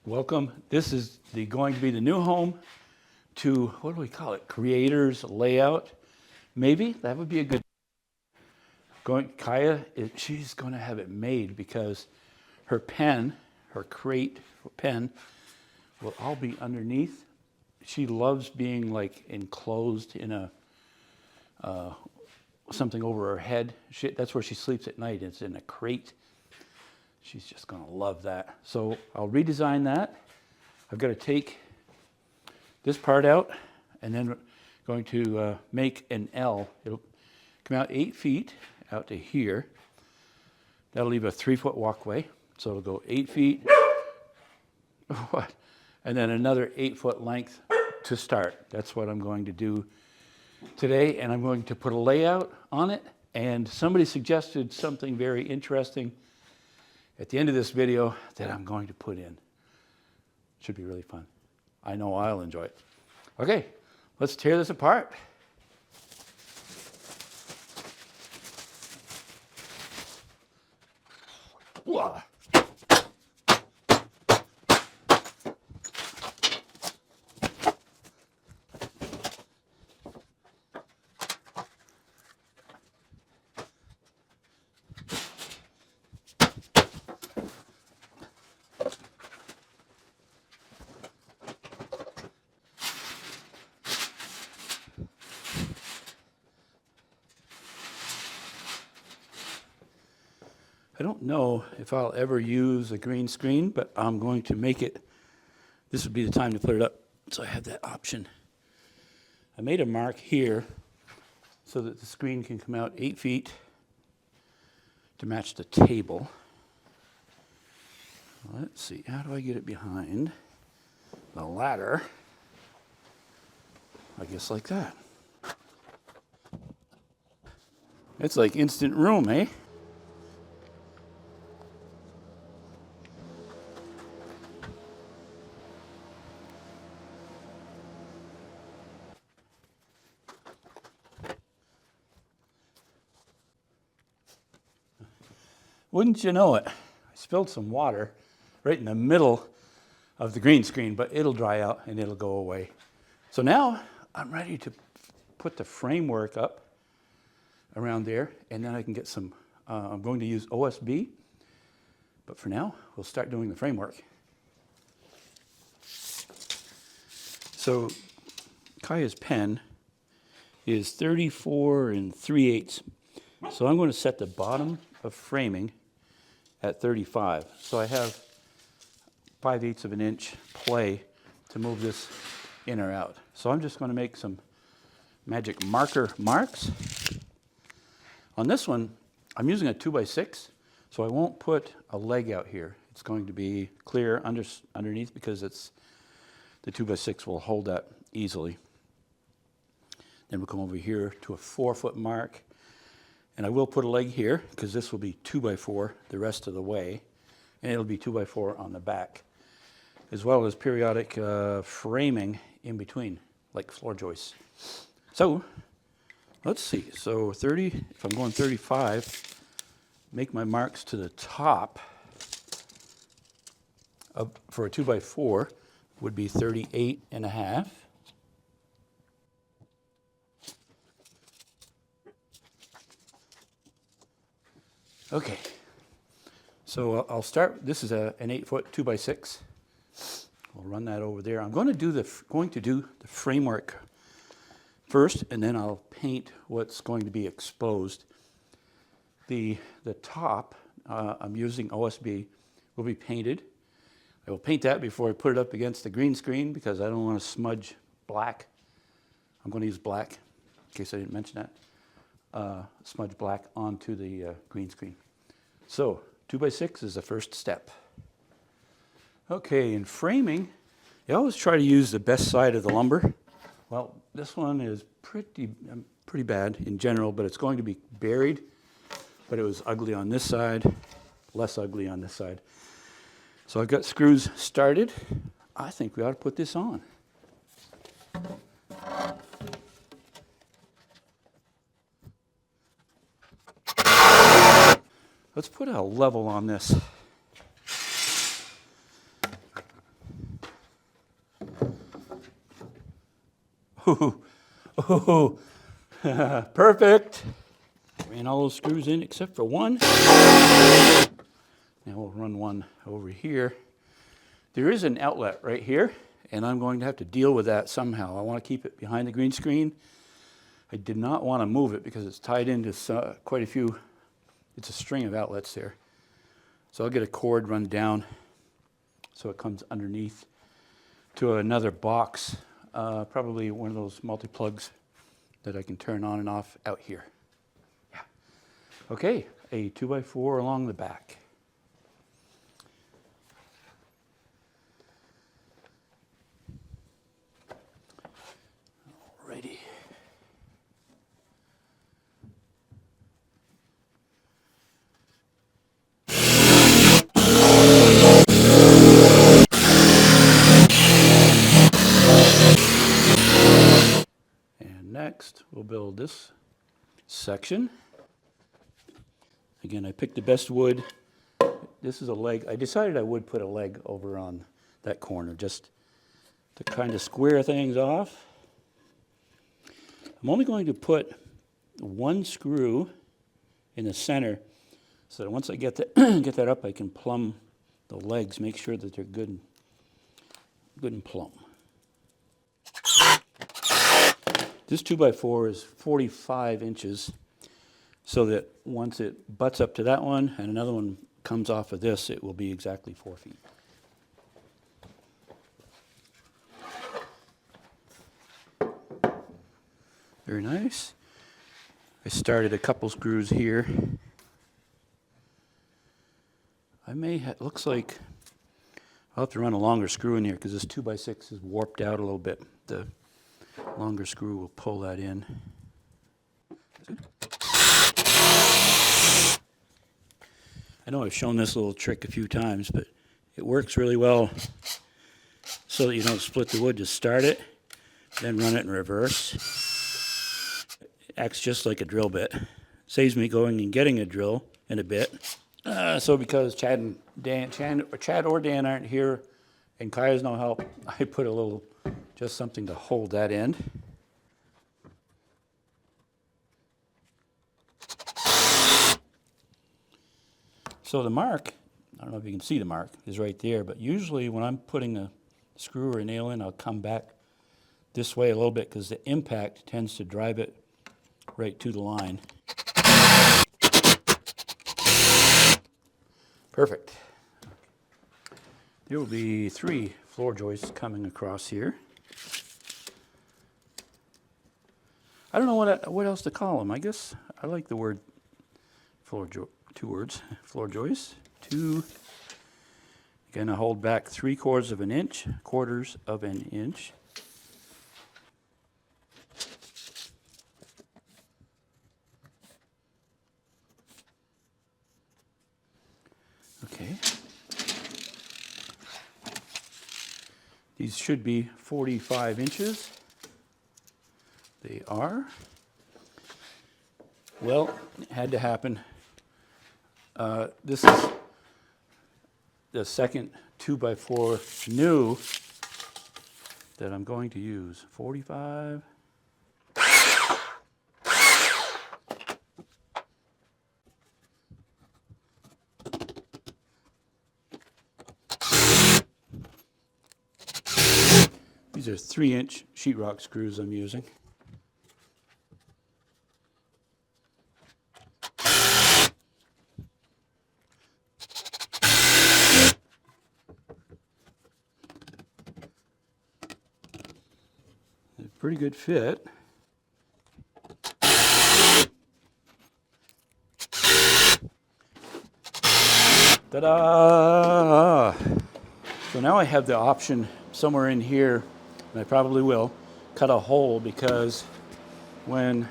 Welcome. This is going to be the new home to, what do we call it? Creators Layout. Maybe that would be a good. Kaya, she's going to have it made because her pen, her crate pen, will all be underneath. She loves being like enclosed in a something over her head. That's where she sleeps at night. It's in a crate. She's just going to love that. So I'll redesign that. I've got to take this part out and then going to make an L. It'll come out 8 feet out to here. That'll leave a 3-foot walkway. So it'll go 8 feet, and then another 8-foot length to start. That's what I'm going to do today, and I'm going to put a layout on it. And somebody suggested something very interesting at the end of this video that I'm going to put in. Should be really fun. I know I'll enjoy it. Okay, let's tear this apart. Whoa. I don't know if I'll ever use a green screen, but I'm going to make it. This would be the time to put it up, so I have that option. I made a mark here so that the screen can come out 8 feet to match the table. Let's see, how do I get it behind the ladder? I guess like that. It's like instant room, eh? Wouldn't you know it, I spilled some water right in the middle of the green screen, but it'll dry out and it'll go away. So now I'm ready to put the framework up around there, and then I can get some, I'm going to use OSB, but for now, we'll start doing the framework. So Kaya's pen is 34 3/8. So I'm going to set the bottom of framing at 35. So I have 5/8 of an inch play to move this in or out. So I'm just going to make some magic marker marks. On this one, I'm using a 2x6, so I won't put a leg out here. It's going to be clear underneath because the 2x6 will hold that easily. Then we'll come over here to a 4-foot mark. And I will put a leg here because this will be 2x4 the rest of the way, and it'll be 2x4 on the back, as well as periodic framing in between, like floor joists. So let's see. So 30, if I'm going 35, make my marks to the top for a 2x4 would be 38.5. Okay, so I'll start. This is an 8-foot 2x6. We'll run that over there. I'm going to do the framework first, and then I'll paint what's going to be exposed. The top, I'm using OSB, will be painted. I will paint that before I put it up against the green screen because I don't want to smudge black. I'm going to use black, in case I didn't mention that. Smudge black onto the green screen. So 2x6 is the first step. Okay, in framing, you always try to use the best side of the lumber. Well, this one is pretty bad in general, but it's going to be buried. But it was ugly on this side, less ugly on this side. So I've got screws started. I think we ought to put this on. Let's put a level on this. Ooh, ooh, perfect. Ran all those screws in except for one. Now we'll run one over here. There is an outlet right here, and I'm going to have to deal with that somehow. I want to keep it behind the green screen. I did not want to move it because it's tied into quite a few, it's a string of outlets there. So I'll get a cord run down so it comes underneath to another box, probably one of those multi-plugs that I can turn on and off out here. Yeah. Okay, a 2x4 along the back. Alrighty. Next, we'll build this section. Again, I picked the best wood. This is a leg. I decided I would put a leg over on that corner just to kind of square things off. I'm only going to put one screw in the center so that once I get that, get that up, I can plumb the legs, make sure that they're good and plumb. This 2x4 is 45 inches, so that once it butts up to that one and another one comes off of this, it will be exactly 4 feet. Very nice. I started a couple screws here. I may have, looks like I'll have to run a longer screw in here because this 2x6 is warped out a little bit. The longer screw will pull that in. I know I've shown this little trick a few times, but it works really well so that you don't split the wood. Just start it, then run it in reverse. It acts just like a drill bit. Saves me going and getting a drill in a bit. So because Chad or Dan aren't here and Kai has no help, I put a little, just something to hold that end. So the mark, I don't know if you can see the mark, is right there, but usually when I'm putting a screw or a nail in, I'll come back this way a little bit because the impact tends to drive it right to the line. Perfect. There will be 3 floor joists coming across here. I don't know what else to call them. I guess I like the word floor joist. 2 words, floor joist. 2. Again, I hold back 3/4 of an inch, 1/4 of an inch. Okay. These should be 45 inches. They are. Well, it had to happen. This is the second 2x4 new that I'm going to use. 45. These are 3-inch sheetrock screws I'm using. Pretty good fit. Ta-da! So now I have the option somewhere in here, and I probably will, cut a hole because when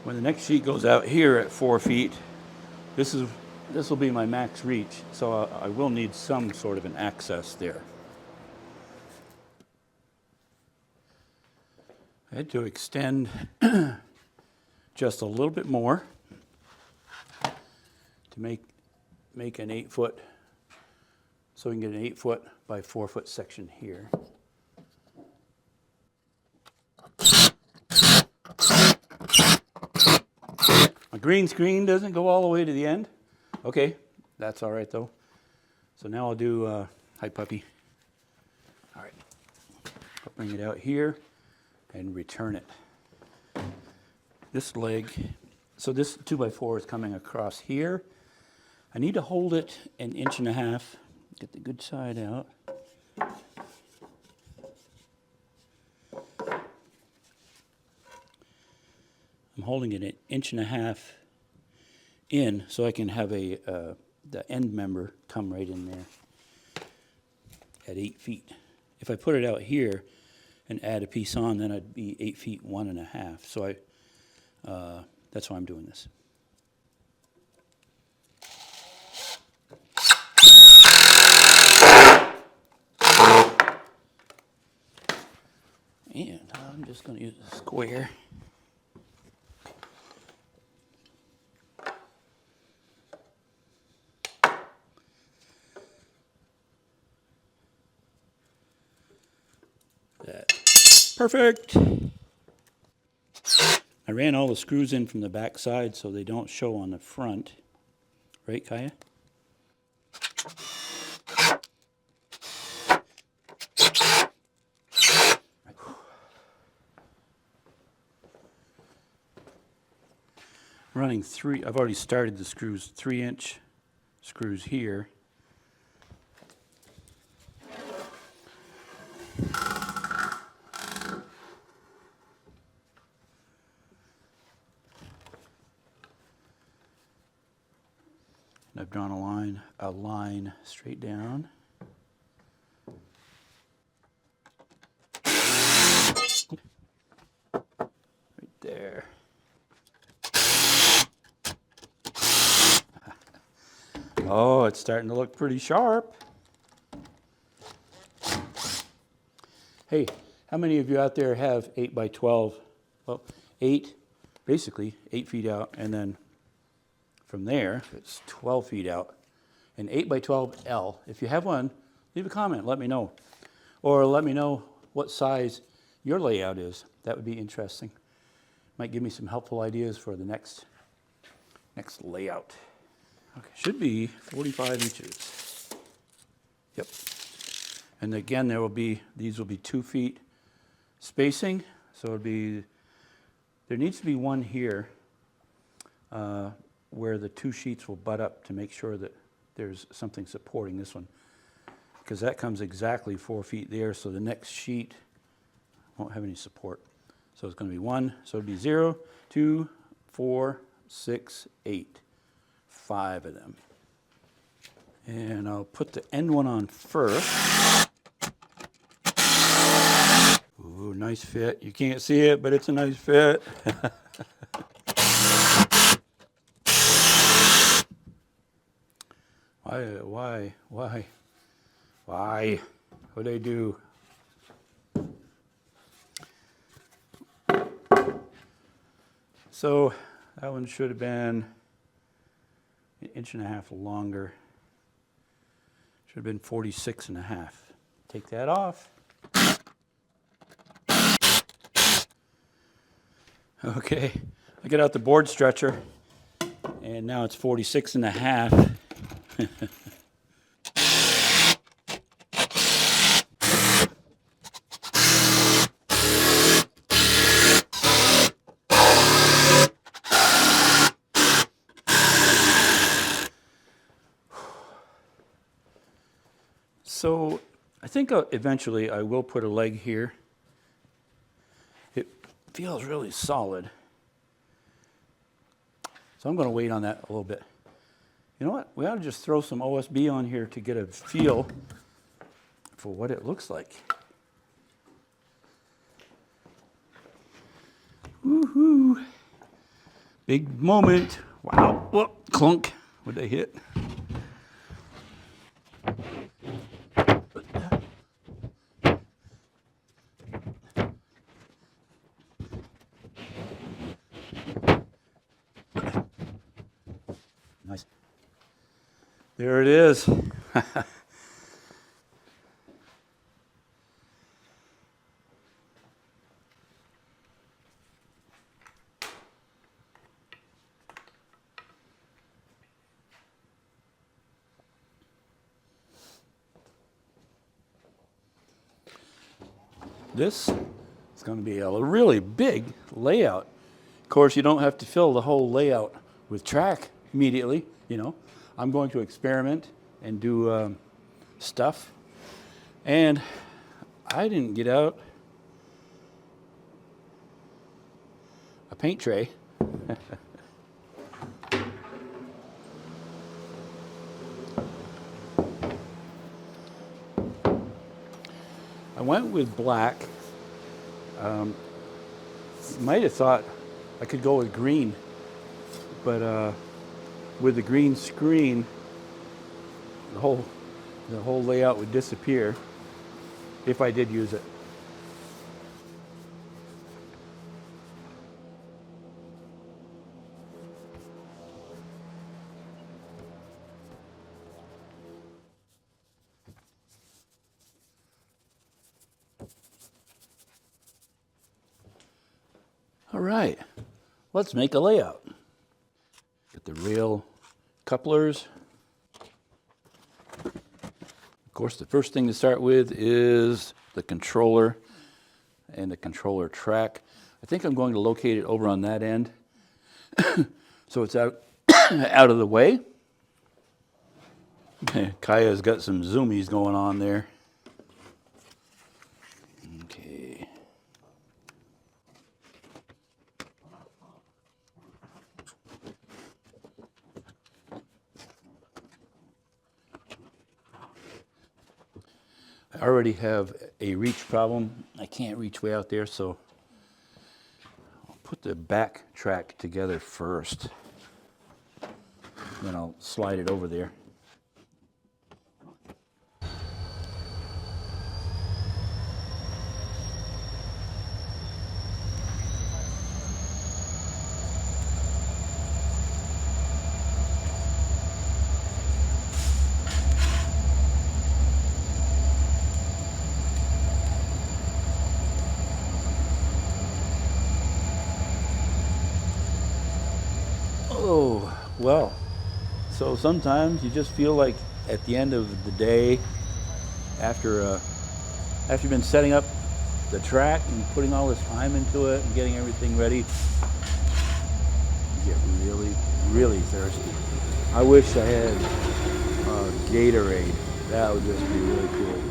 the next sheet goes out here at 4 feet, this will be my max reach, so I will need some sort of an access there. I had to extend just a little bit more to make an 8-foot so we can get an 8-foot by 4-foot section here. My green screen doesn't go all the way to the end. Okay, that's all right though. So now I'll do, hi puppy. All right, I'll bring it out here and return it. This leg, so this 2x4 is coming across here. I need to hold it 1.5 inches, get the good side out. I'm holding it 1.5 inches in so I can have the end member come right in there at 8 feet. If I put it out here and add a piece on, then I'd be 8 feet 1.5. So that's why I'm doing this. And I'm just going to use a square. Perfect. I ran all the screws in from the back side so they don't show on the front. Right, Kaya? Running I've already started the screws, 3-inch screws here. And I've drawn a line straight down. Right there. Oh, it's starting to look pretty sharp. Hey, how many of you out there have 8 by 12? Well, basically 8 feet out, and then from there, it's 12 feet out. An 8 by 12 L. If you have one, leave a comment, let me know. Or let me know what size your layout is. That would be interesting. Might give me some helpful ideas for the next layout. Okay, should be 45 inches. Yep. And again, these will be 2 feet spacing. So there needs to be one here where the 2 sheets will butt up to make sure that there's something supporting this one. Because that comes exactly 4 feet there, so the next sheet won't have any support. So it's going to be 1, so it'll be 0, 2, 4, 6, 8. 5 of them. And I'll put the end one on first. Ooh, nice fit. You can't see it, but it's a nice fit. Why? What'd I do? So that one should have been 1.5 inches longer. Should have been 46.5. Take that off. Okay, I get out the board stretcher, and now it's 46.5. So I think eventually I will put a leg here. It feels really solid. So I'm going to wait on that a little bit. You know what? We ought to just throw some OSB on here to get a feel for what it looks like. Woohoo! Big moment. Wow. Whoa, clunk. What did I hit? Nice. There it is. This is going to be a really big layout. Of course, you don't have to fill the whole layout with track immediately, you know. I'm going to experiment and do stuff. And I didn't get out a paint tray. I went with black. Might have thought I could go with green, but with the green screen, the whole layout would disappear if I did use it. All right, let's make a layout. Get the rail couplers. Of course, the first thing to start with is the controller and the controller track. I think I'm going to locate it over on that end so it's out of the way. Kaya's got some zoomies going on there. Okay. I already have a reach problem. I can't reach way out there, so I'll put the back track together first. Then I'll slide it over there. Oh, well, so sometimes you just feel like at the end of the day, after you've been setting up the track and putting all this time into it and getting everything ready, you get really, really thirsty. I wish I had Gatorade. That would just be really cool.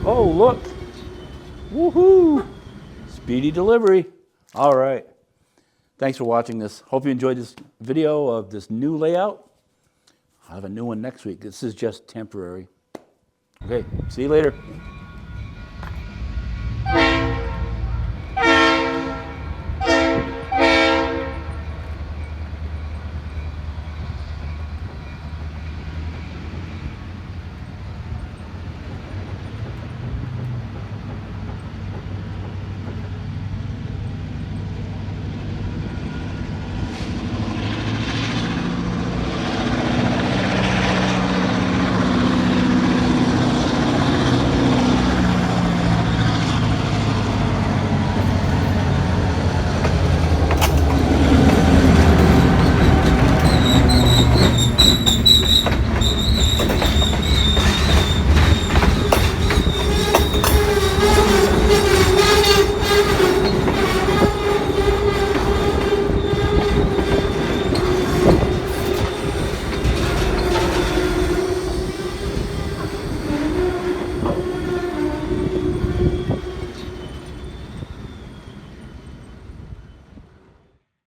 Oh, look. Woohoo! Speedy delivery. All right. Thanks for watching this. Hope you enjoyed this video of this new layout. I'll have a new one next week. This is just temporary. Okay, see you later.